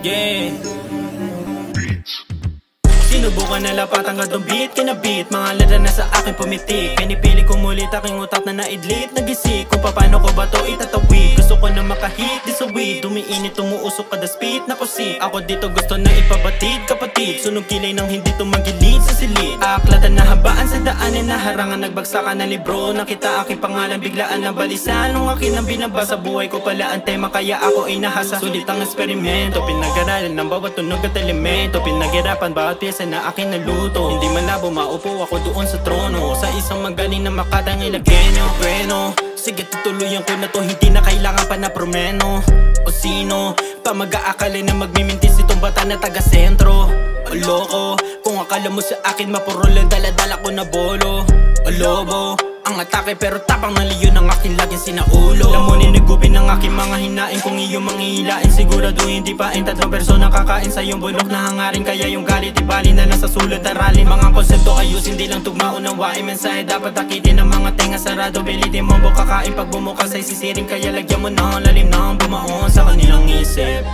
Yeah. Sinubukan na lapatan ka beat, kinabit mga lada na sa akin pumitik. Pinipili ko mulit aking utak na naidlit. Nagisik kung paano ko ba to itatawid. Gusto ko na makahit, di sa weed. Dumiinit, tumuusok kada speed na kusik. Ako dito gusto na ipabatid, kapatid. Sunog kilay nang hindi tumagilid sa silid. Aaklatan na habaan sa daanin na harangan. Nagbagsakan ng libro, nakita aking pangalan biglaan na balisan. Nung akin ang binabasa, buhay ko pala ang tema kaya ako ay nahasa. Sulit ang eksperimento, pinag-aralan ng bawat tunog at elemento. Pinaghirapan bawat pyesa na akin naluto. Hindi malabo, maupo ako doon sa trono. Sa isang magaling na makatang ilagyenyo. Bueno, sige tutuluyan ko na to. Hindi na kailangan pa na promeno. O sino pa mag-aakala na magmimintis itong bata na taga-sentro. O loko, kung akala mo sa akin mapuro lang dala-dala ko na bolo. O lobo, ang atake pero tapang na leon ang akin laging sinaulo. Lamunin nagupin ang aking mga hinain. Kung iyong manghihilain sigurado hindi pa in. Tatlong persona kakain sa iyong bulok na hangarin. Kaya yung galit ibali na lang sa sulat. Aralin mga konsepto ayusin, di lang tugma unawain. Mensahe dapat akitin ang mga tenga sarado. Bilitin mo kakain pag bumukas ay sisiring. Kaya lagyan mo na lalim na ang bumaon sa kanilang isip.